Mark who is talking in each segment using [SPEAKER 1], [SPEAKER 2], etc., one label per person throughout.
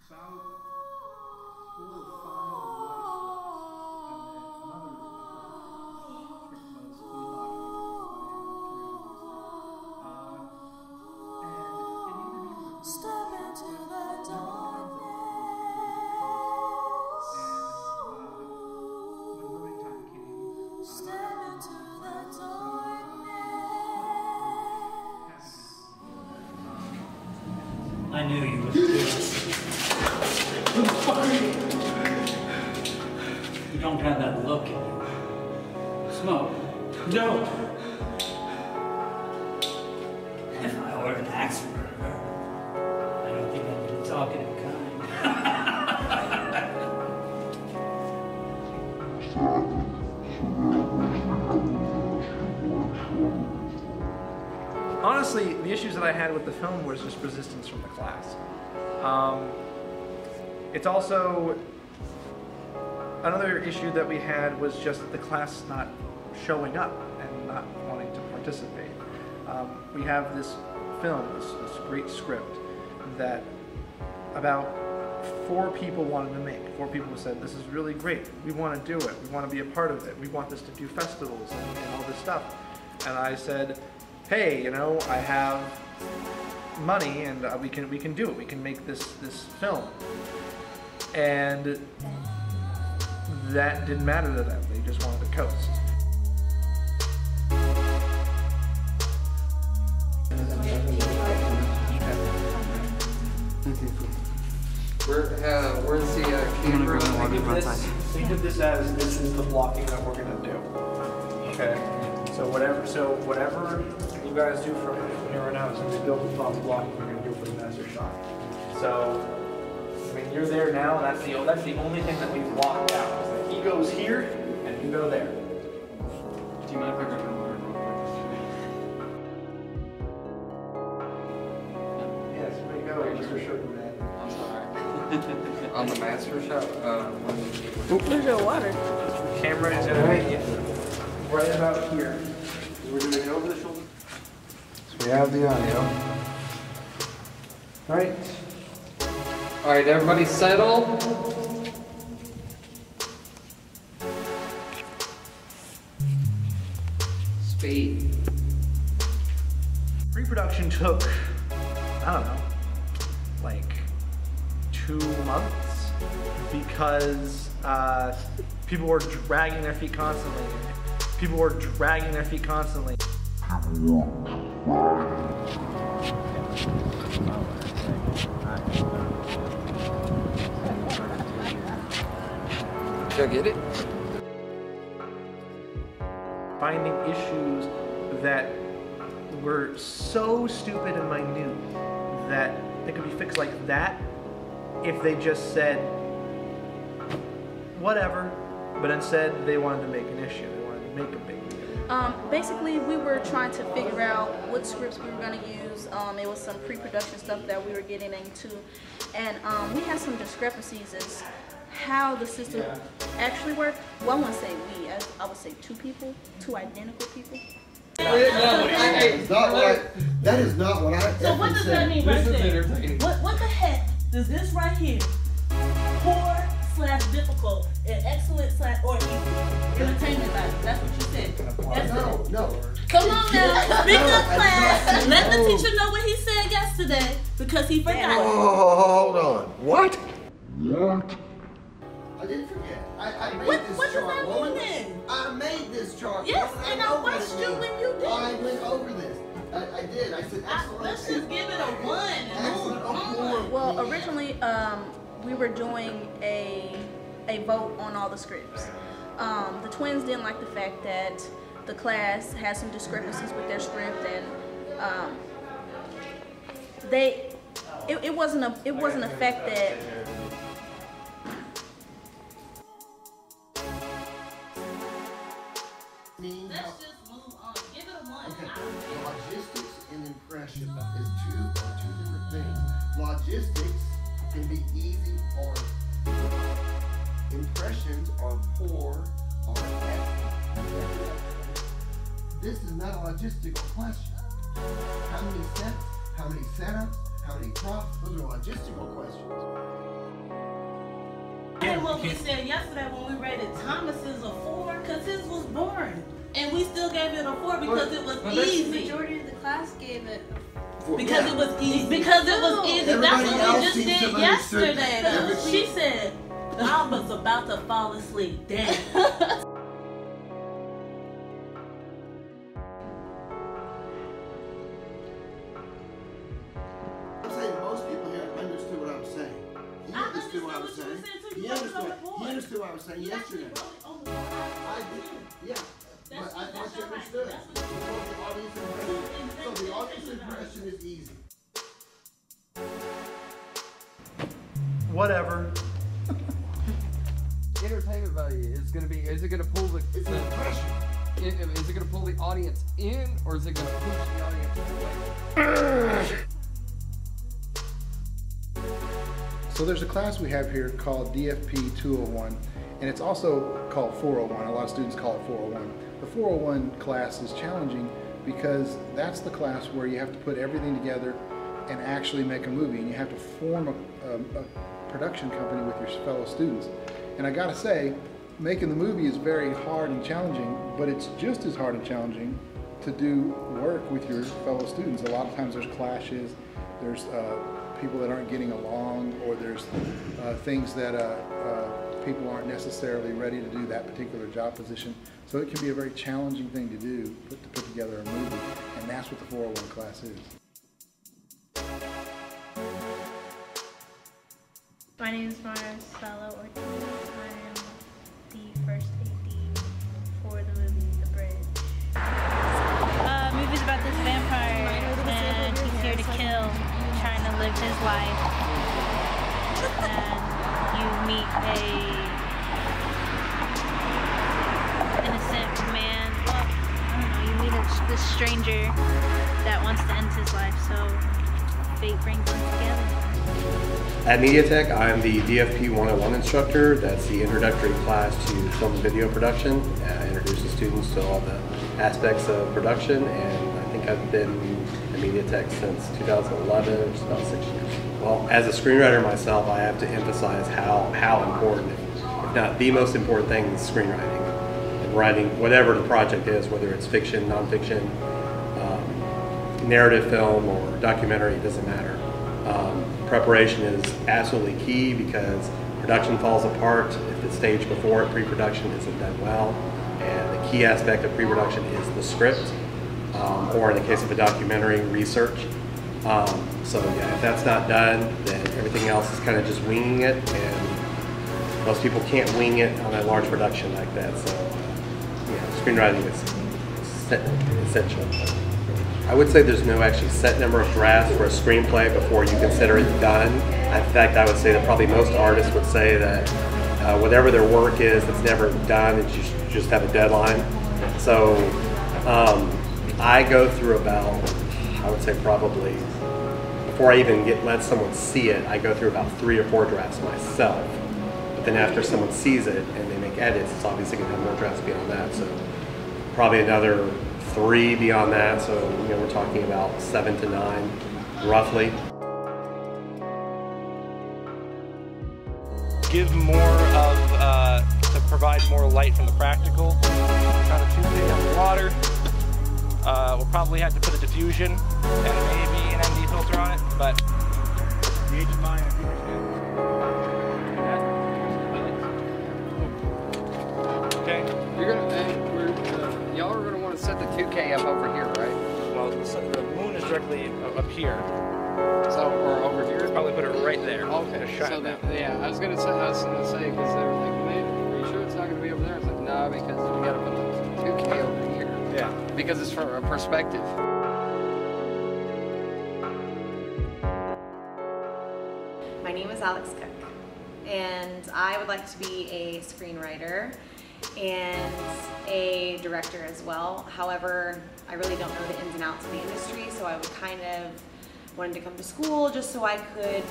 [SPEAKER 1] I knew you would do this. You don't have that look in you. Smoke. No. If I were an axe murderer, I don't think I'd be the talkative kind.
[SPEAKER 2] Honestly, the issues that I had with the film was just resistance from the class. It's also, another issue that we had was just the class not showing up and not wanting to participate. We have this film, this great script that about 4 people wanted to make. 4 people said, this is really great, we want to do it, we want to be a part of it, we want this to do festivals and all this stuff. And I said, hey, you know, I have money and we can do it. We can make this film. And that didn't matter to them. They just wanted to coast.
[SPEAKER 3] Where's the camera?
[SPEAKER 2] Think of this as this is the blocking that we're gonna do. Okay. So whatever you guys do from here on out is going to be built upon the blocking we're going to do for the master shot. So, I mean, you're there now, and that's the only thing that we've blocked out. Is that he goes here, and you go there.
[SPEAKER 3] Do you mind if I grab my water real quick?
[SPEAKER 2] Yes, way to go, Mr. Sugar Man.
[SPEAKER 3] I'm sorry. On the master shot?
[SPEAKER 4] Where's your water?
[SPEAKER 2] The camera is going to be right about here. We're doing it over the shoulder. So we have the audio. Alright.
[SPEAKER 3] Alright, everybody settle. Speed.
[SPEAKER 2] Pre-production took, I don't know, like 2 months because people were dragging their feet constantly. People were dragging their feet constantly.
[SPEAKER 3] Did I get it?
[SPEAKER 2] Finding issues that were so stupid and minute that they could be fixed like that if they just said whatever, but instead they wanted to make an issue. They wanted to make a big deal.
[SPEAKER 4] Basically, we were trying to figure out what scripts we were going to use. It was some pre-production stuff that we were getting into, and we had some discrepancies as how the system actually worked. Well, I wouldn't say we, I would say 2 people, 2 identical people.
[SPEAKER 5] That is not what I
[SPEAKER 6] So what does that mean right there? What the heck does this right here? Poor / difficult and excellent / or equal. Entertainment value. That's what you said. That's
[SPEAKER 5] No.
[SPEAKER 6] Come on now. Speak up, class. Let the teacher know what he said yesterday because he forgot.
[SPEAKER 5] Oh, hold on. What? I didn't forget. I made this
[SPEAKER 6] what
[SPEAKER 5] chart.
[SPEAKER 6] does that mean then?
[SPEAKER 5] I made this chart.
[SPEAKER 6] Yes, and I watched you when you did.
[SPEAKER 5] I went over this. I did. I said excellent.
[SPEAKER 6] Let's just give it a 1 and move on.
[SPEAKER 4] Well, originally, we were doing a vote on all the scripts. The twins didn't like the fact that the class had some discrepancies with their script, and it wasn't a fact that.
[SPEAKER 6] Let's just move on. Give it a 1.
[SPEAKER 5] Okay. Logistics and impression is two different things. Logistics can be easy or impressions are poor or excellent. This is not a logistical question. How many sets? How many setups? How many props? Those are logistical questions.
[SPEAKER 6] what we said yesterday when we rated Thomas is a 4, because his was boring. And we still gave it a 4 because it was easy.
[SPEAKER 4] The majority of the class gave it
[SPEAKER 6] because it was easy. Because it was easy. That's what we just did yesterday, though. She said, I was about to fall asleep. Damn.
[SPEAKER 5] I'm saying most people here understood what I was saying. He understood what I was saying. He understood what I was saying yesterday. I did, yeah. But I thought you understood. So the audience impression is easy.
[SPEAKER 2] Whatever.
[SPEAKER 3] Entertainment value is going to be, is it going to pull the,
[SPEAKER 5] It's an impression.
[SPEAKER 3] is it going to pull the audience in, or is it going to push the audience away?
[SPEAKER 7] So there's a class we have here called DFP 201, and it's also called 401. A lot of students call it 401. The 401 class is challenging because that's the class where you have to put everything together and actually make a movie, and you have to form a production company with your fellow students. And I gotta say, making the movie is very hard and challenging, but it's just as hard and challenging to do work with your fellow students. A lot of times there's clashes, there's people that aren't getting along, or there's things that people aren't necessarily ready to do that particular job position. So it can be a very challenging thing to do, to put together a movie, and that's what the 401 class is.
[SPEAKER 8] My name is Marcelo Ortiz. I am the first AD for the movie The Bridge. Movie's about this vampire, and he's here to kill, trying to live his life. And you meet a innocent man. Well, I don't know. You meet this stranger that wants to end his life. So fate brings them together.
[SPEAKER 9] At MediaTek, I'm the DFP 101 instructor. That's the introductory class to film and video production. Introduces students to all the aspects of production, and I think I've been at MediaTek since 2011, which is about 6 years. Well, as a screenwriter myself, I have to emphasize how important, if not the most important thing, is screenwriting. And writing whatever the project is, whether it's fiction, nonfiction, narrative film, or documentary, it doesn't matter. Preparation is absolutely key because production falls apart if the stage before it, pre-production, isn't done well. And the key aspect of pre-production is the script, or in the case of a documentary, research. So yeah, if that's not done, then everything else is kind of just winging it, and most people can't wing it on a large production like that. So yeah, screenwriting is essential. I would say there's no actually set number of drafts for a screenplay before you consider it done. In fact, I would say that probably most artists would say that whatever their work is that's never done, you just have a deadline. So I go through about, I would say probably, before I even let someone see it, I go through about 3 or 4 drafts myself. But then after someone sees it and they make edits, it's obviously going to have more drafts beyond that. So probably another 3 beyond that, so we're talking about 7 to 9, roughly.
[SPEAKER 10] Give more of, to provide more light from the practical. Kind of Tuesday on the water. We'll probably have to put a diffusion and maybe an ND filter on it, but the age of mine, I think
[SPEAKER 3] Y'all are going to want to set the 2K up over here, right?
[SPEAKER 10] Well, the moon is directly up here.
[SPEAKER 3] So, or over here?
[SPEAKER 10] Probably put it right there.
[SPEAKER 3] Okay. So yeah, I was going to say, because they were like, man, are you sure it's not going to be over there? I was like, no, because we got to put the 2K over here.
[SPEAKER 10] Yeah.
[SPEAKER 3] Because it's from a perspective.
[SPEAKER 11] My name is Alex Cook, and I would like to be a screenwriter and a director as well. However, I really don't know the ins and outs of the industry, so I would kind of wanted to come to school just so I could,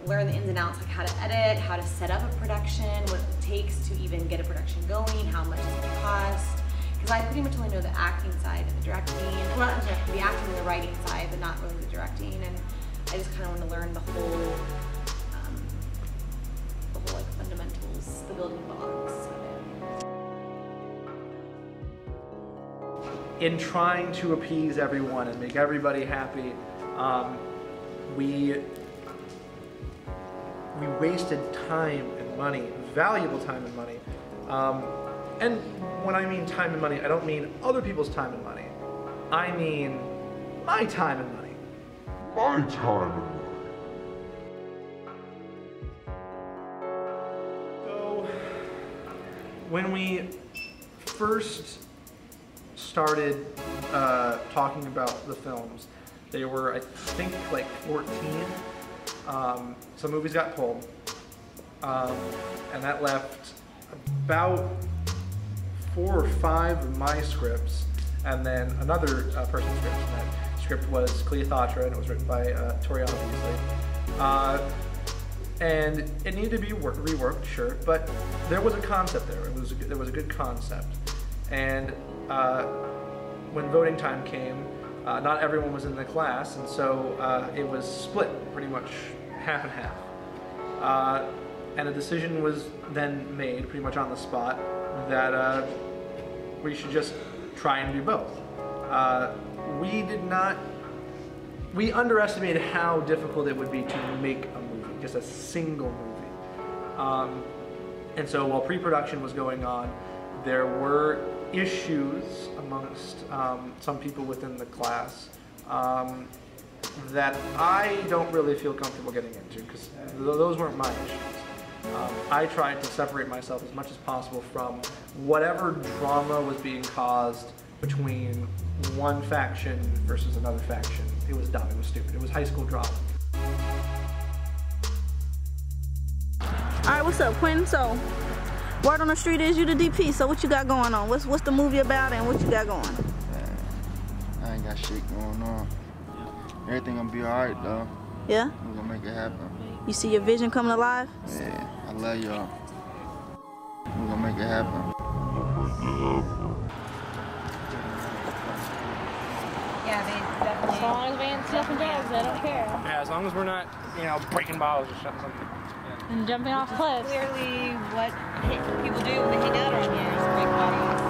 [SPEAKER 11] learn the ins and outs, like how to edit, how to set up a production, what it takes to even get a production going, how much it's going to cost. Because I pretty much only know the acting side and the directing, the acting and the writing side, but not really the directing. And I just kind of want to learn the whole the building blocks of it.
[SPEAKER 2] In trying to appease everyone and make everybody happy, we wasted time and money, valuable time and money. And when I mean time and money, I don't mean other people's time and money. I mean my time and money.
[SPEAKER 12] My time and money.
[SPEAKER 2] So, when we first started talking about the films, they were, I think, like 14. Some movies got pulled, and that left about 4 or 5 of my scripts, and then another person's script. And that script was Cleopatra, and it was written by Toriana Beasley. And it needed to be reworked, sure, but there was a concept there. There was a good concept, and when voting time came, not everyone was in the class, and so it was split pretty much half and half. And a decision was then made pretty much on the spot that we should just try and do both. We underestimated how difficult it would be to make a movie, just a single movie. And so while pre-production was going on, there were issues amongst some people within the class that I don't really feel comfortable getting into, because those weren't my issues. I tried to separate myself as much as possible from whatever drama was being caused between one faction versus another faction. It was dumb, it was stupid, it was high school drama.
[SPEAKER 4] Alright, what's up, Quentin? So, word on the street is you the DP, so what you got going on? What's the movie about and what you got going?
[SPEAKER 13] Man, I ain't got shit going on. Everything gonna be alright though.
[SPEAKER 4] Yeah?
[SPEAKER 13] We're gonna make it happen.
[SPEAKER 4] You see your vision coming alive?
[SPEAKER 13] Yeah, I love y'all. We're gonna make it happen.
[SPEAKER 11] Yeah, they definitely.
[SPEAKER 8] As long as we ain't sniffing drugs, I don't care.
[SPEAKER 10] Yeah, as long as we're not, breaking bottles or something.
[SPEAKER 8] And jumping off cliffs.
[SPEAKER 11] Clearly, what people do when they hang out around here is break bottles.